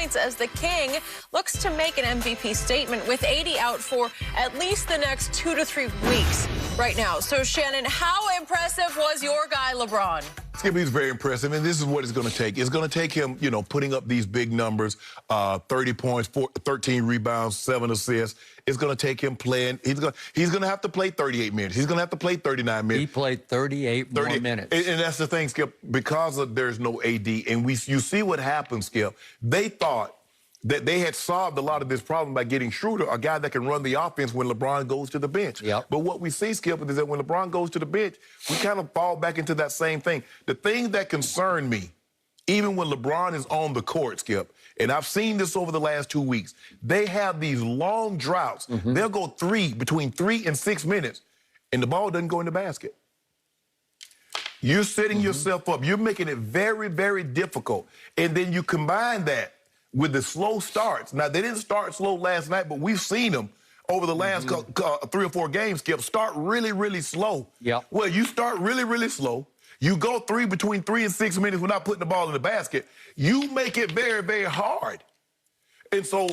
points as the King looks to make an MVP statement with AD out for at least the next 2 to 3 weeks right now. So, Shannon, how impressive was your guy, LeBron? Skip, he's very impressive, and this is what it's going to take. It's going to take him, putting up these big numbers, 30 points, 13 rebounds, 7 assists. It's going to take him playing. He's going to have to play 38 minutes. He's going to have to play 39 minutes. He played 38 more minutes. And that's the thing, Skip, because there's no AD, and you see what happened, Skip. They thought that they had solved a lot of this problem by getting Schroeder, a guy that can run the offense when LeBron goes to the bench. Yep. But what we see, Skip, is that when LeBron goes to the bench, we kind of fall back into that same thing. The thing that concerned me, even when LeBron is on the court, Skip, and I've seen this over the last 2 weeks, they have these long droughts. They'll go between 3 and 6 minutes, and the ball doesn't go in the basket. You're setting yourself up. You're making it very, very difficult. And then you combine that with the slow starts. Now, they didn't start slow last night, but we've seen them over the last 3 or 4 games, Skip, start really, really slow. Yep. Well, you start really, really slow. You go between 3 and 6 minutes without putting the ball in the basket. You make it very, very hard. And so,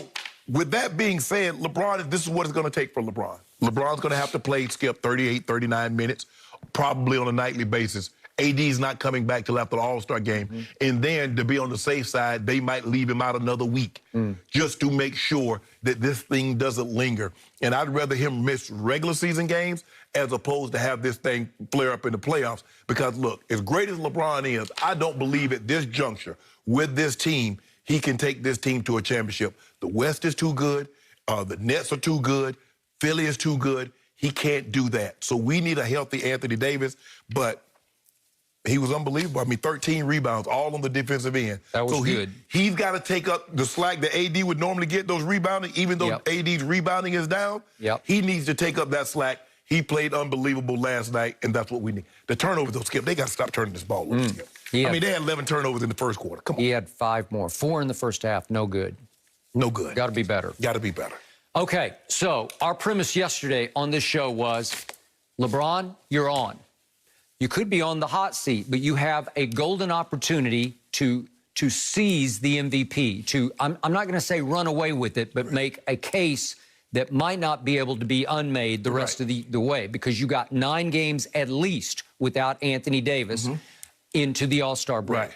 with that being said, LeBron, this is what it's going to take for LeBron. LeBron's going to have to play, Skip, 38, 39 minutes, probably on a nightly basis. AD's not coming back till after the All-Star game. And then, to be on the safe side, they might leave him out another week just to make sure that this thing doesn't linger. And I'd rather him miss regular season games as opposed to have this thing flare up in the playoffs. Because, look, as great as LeBron is, I don't believe at this juncture with this team, he can take this team to a championship. The West is too good. The Nets are too good. Philly is too good. He can't do that. So we need a healthy Anthony Davis. But he was unbelievable. I mean, 13 rebounds, all on the defensive end. That was good. He's got to take up the slack that AD would normally get those rebounding, even though AD's rebounding is down. He needs to take up that slack. He played unbelievable last night, and that's what we need. The turnovers, though, Skip, they got to stop turning this ball over, Skip. I mean, they had 11 turnovers in the first quarter. Come on. He had 5 more. 4 in the first half. No good. No good. Got to be better. Got to be better. Okay, so our premise yesterday on this show was, LeBron, you're on. You could be on the hot seat, but you have a golden opportunity to seize the MVP, I'm not going to say run away with it, but make a case that might not be able to be unmade the rest of the way, because you got 9 games at least without Anthony Davis into the All-Star break.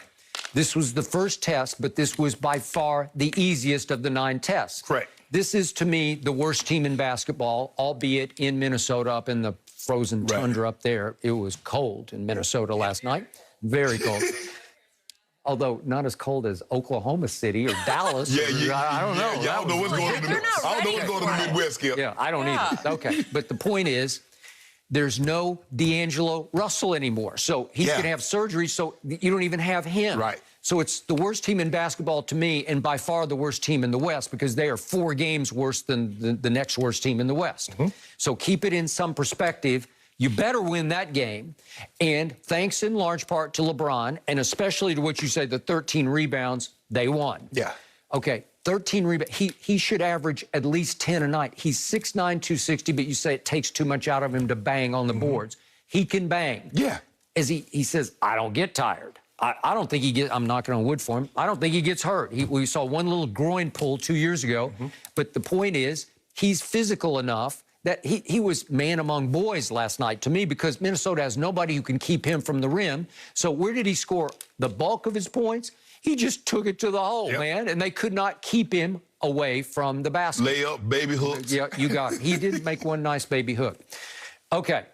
This was the first test, but this was by far the easiest of the 9 tests. Correct. This is, to me, the worst team in basketball, albeit in Minnesota, up in the frozen tundra up there. It was cold in Minnesota last night. Very cold. Although not as cold as Oklahoma City or Dallas. I don't know. I don't know what's going on. I don't know what's going on in the Midwest, Skip. Yeah, I don't either. Okay, but the point is, there's no D'Angelo Russell anymore. So he's going to have surgery, so you don't even have him. Right. So it's the worst team in basketball to me, and by far the worst team in the West, because they are 4 games worse than the next worst team in the West. So keep it in some perspective. You better win that game. And thanks in large part to LeBron, and especially to what you said, the 13 rebounds, they won. Yeah. Okay, 13 rebounds. He should average at least 10 a night. He's 6'9", 260, but you say it takes too much out of him to bang on the boards. He can bang. Yeah. As he says, I don't get tired. I don't think he gets, I'm knocking on wood for him, I don't think he gets hurt. We saw one little groin pull 2 years ago. But the point is, he's physical enough that he was man among boys last night to me, because Minnesota has nobody who can keep him from the rim. So where did he score the bulk of his points? He just took it to the hole, man, and they could not keep him away from the basket. Layup, baby hooks. Yeah, you got it. He did make one nice baby hook. Okay,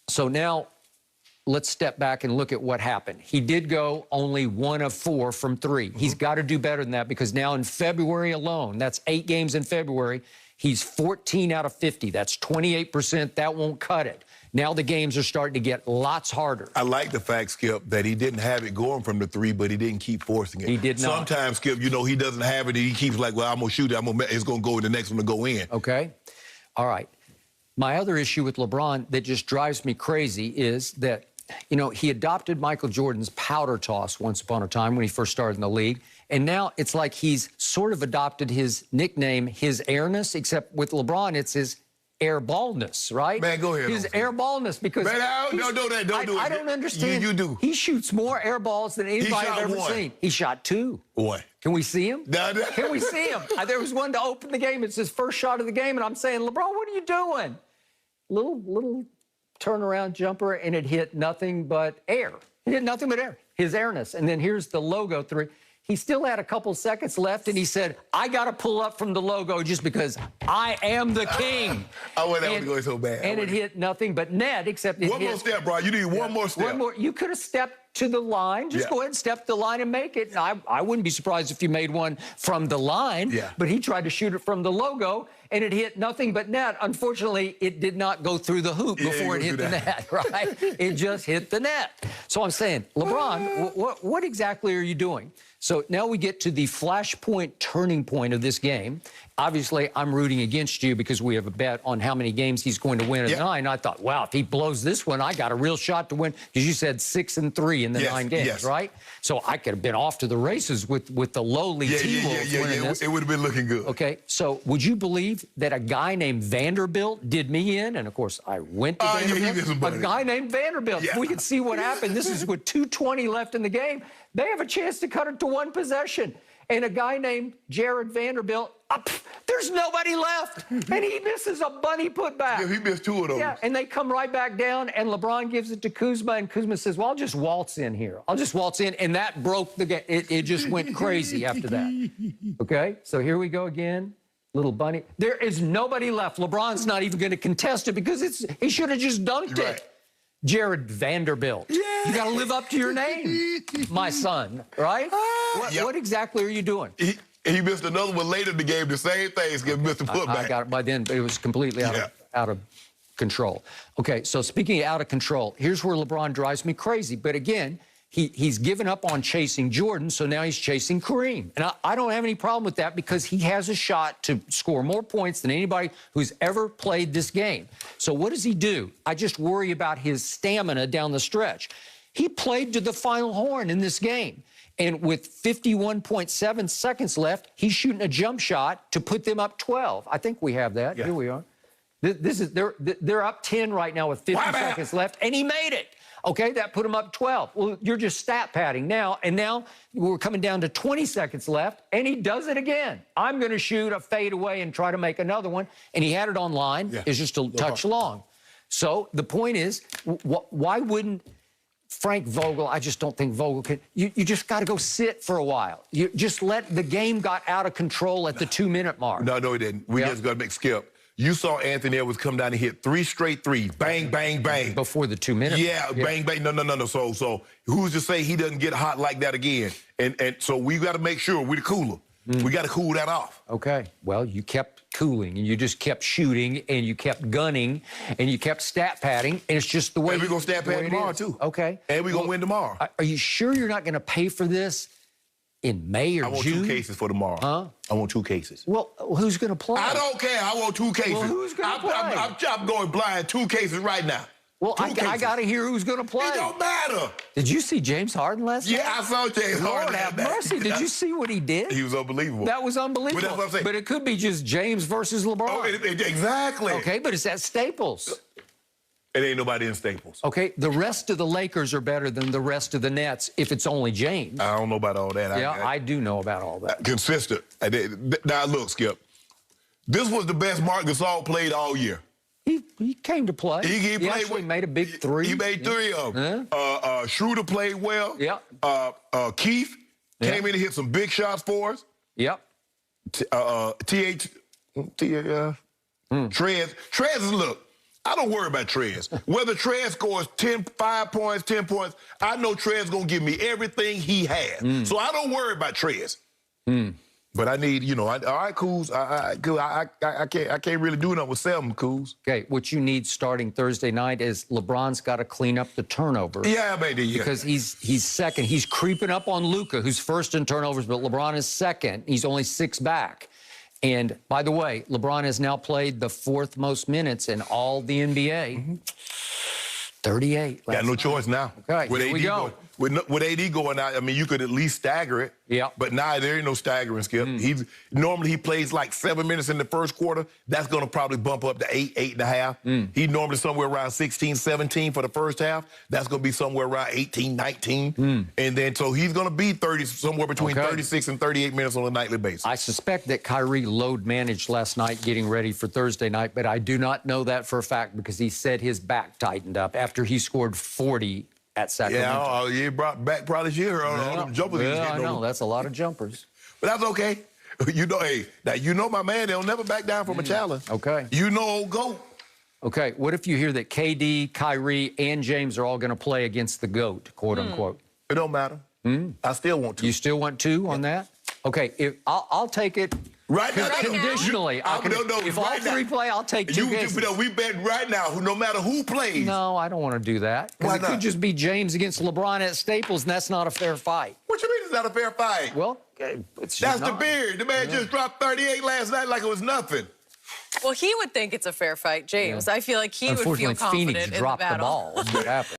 so now let's step back and look at what happened. He did go only 1 of 4 from 3. He's got to do better than that, because now in February alone, that's 8 games in February, he's 14 out of 50. That's 28%. That won't cut it. Now the games are starting to get lots harder. I like the fact, Skip, that he didn't have it going from the 3, but he didn't keep forcing it. He did not. Sometimes, Skip, he doesn't have it, and he keeps like, well, I'm going to shoot it. It's going to go in the next one to go in. Okay. All right. My other issue with LeBron that just drives me crazy is that, he adopted Michael Jordan's powder toss once upon a time when he first started in the league. And now it's like he's sort of adopted his nickname, his airness, except with LeBron, it's his air ballness, right? Man, go ahead. His air ballness, because man, don't do that. Don't do it. I don't understand. You do. He shoots more air balls than anybody I've ever seen. He shot 2. What? Can we see him? No. Can we see him? There was one to open the game. It's his first shot of the game, and I'm saying, LeBron, what are you doing? Little turnaround jumper, and it hit nothing but air. It hit nothing but air. His airness. And then here's the logo 3. He still had a couple seconds left, and he said, I got to pull up from the logo just because I am the king. I want that one to go so bad. And it hit nothing but net, except it One more step, bro. You need one more step. One more. You could have stepped to the line. Just go ahead and step the line and make it. I wouldn't be surprised if you made one from the line. Yeah. But he tried to shoot it from the logo, and it hit nothing but net. Unfortunately, it did not go through the hoop before it hit the net, right? It just hit the net. So I'm saying, LeBron, what exactly are you doing? So now we get to the flashpoint turning point of this game. Obviously, I'm rooting against you because we have a bet on how many games he's going to win at 9. I thought, wow, if he blows this one, I got a real shot to win, because you said 6-3 in the 9 games, right? So I could have been off to the races with the lowly T-Wolves winning this. It would have been looking good. Okay, so would you believe that a guy named Vanderbilt did me in? And, of course, I went to Vanderbilt. A guy named Vanderbilt. If we could see what happened, this is with 2:20 left in the game. They have a chance to cut it to 1 possession. And a guy named Jared Vanderbilt, there's nobody left. And he misses a bunny putback. Yeah, he missed 2 of those. Yeah, and they come right back down, and LeBron gives it to Kuzma, and Kuzma says, well, I'll just waltz in here. I'll just waltz in, and that broke the game. It just went crazy after that. Okay, so here we go again. Little bunny. There is nobody left. LeBron's not even going to contest it because he should have just dunked it. Jared Vanderbilt. Yeah. You got to live up to your name, my son, right? What exactly are you doing? He missed another one later in the game. The same thing. He missed a putback. I got it by then, but it was completely out of control. Okay, so speaking of out of control, here's where LeBron drives me crazy. But again, he's given up on chasing Jordan, so now he's chasing Kareem. And I don't have any problem with that because he has a shot to score more points than anybody who's ever played this game. So what does he do? I just worry about his stamina down the stretch. He played to the final horn in this game. And with 51.7 seconds left, he's shooting a jump shot to put them up 12. I think we have that. Yeah. Here we are. They're up 10 right now with 50 seconds left, and he made it. Okay, that put him up 12. Well, you're just stat padding now, and now we're coming down to 20 seconds left, and he does it again. I'm going to shoot a fadeaway and try to make another one, and he had it on line. It's just a touch long. So the point is, why wouldn't Frank Vogel, I just don't think Vogel can. You just got to go sit for a while. You just let the game got out of control at the 2-minute mark. No, he didn't. We just got to make Skip. You saw Anthony Edwards come down and hit 3 straight threes. Bang, bang, bang. Before the 2 minutes. Yeah, bang, bang. No. So who's to say he doesn't get hot like that again? And so we got to make sure we're the cooler. We got to cool that off. Okay. Well, you kept cooling, and you just kept shooting, and you kept gunning, and you kept stat padding, and it's just the way. And we're going to stat pad tomorrow, too. Okay. And we're going to win tomorrow. Are you sure you're not going to pay for this in May or June? I want 2 cases for tomorrow. Huh? I want 2 cases. Well, who's going to play? I don't care. I want 2 cases. Well, who's going to play? I'm going blind. 2 cases right now. Well, I got to hear who's going to play. It don't matter. Did you see James Harden last night? Yeah, I saw James Harden. Lord have mercy. Did you see what he did? He was unbelievable. That was unbelievable. But that's what I'm saying. But it could be just James versus LeBron. Oh, exactly. Okay, but it's at Staples. It ain't nobody in Staples. Okay, the rest of the Lakers are better than the rest of the Nets if it's only James. I don't know about all that. Yeah, I do know about all that. Consistent. Now, look, Skip. This was the best Marc Gasol played all year. He came to play. He actually made a big 3. He made 3 of them. Schroeder played well. Yeah. Keith came in and hit some big shots for us. Yep. Trez. Trez, look, I don't worry about Trez. Whether Trez scores 5 points, 10 points, I know Trez going to give me everything he has. So I don't worry about Trez. But I need, all right, Kuz, I can't really do nothing with 7, Kuz. Okay, what you need starting Thursday night is LeBron's got to clean up the turnovers. Yeah, baby. Yeah. Because he's second. He's creeping up on Luka, who's first in turnovers, but LeBron is second. He's only 6 back. And, by the way, LeBron has now played the 4th most minutes in all the NBA. 38. Got no choice now. Okay, here we go. With AD going out, I mean, you could at least stagger it. Yeah. But now there ain't no staggering, Skip. Normally he plays like 7 minutes in the first quarter. That's going to probably bump up to 8, 8.5. He normally somewhere around 16, 17 for the first half. That's going to be somewhere around 18, 19. And then so he's going to be somewhere between 36 and 38 minutes on a nightly basis. I suspect that Kyrie load managed last night getting ready for Thursday night, but I do not know that for a fact because he said his back tightened up after he scored 40 at Sacramento. Yeah, he brought back probably here on all them jumpers. Yeah, I know. That's a lot of jumpers. But that's okay. You know, hey, now you know my man, they'll never back down from a challenge. Okay. You know old GOAT. Okay, what if you hear that KD, Kyrie, and James are all going to play against the GOAT, quote unquote? It don't matter. I still want to. You still want two on that? Okay, I'll take it right now. Conditionally. If all three play, I'll take two cases. We bet right now, no matter who plays. No, I don't want to do that. Because it could just be James against LeBron at Staples, and that's not a fair fight. What you mean it's not a fair fight? Well, it's just that's not. the beard. The man just dropped 38 last night like it was nothing. Well, he would think it's a fair fight, James. I feel like he would feel confident Phoenix in the dropped battle. the ball. What happened?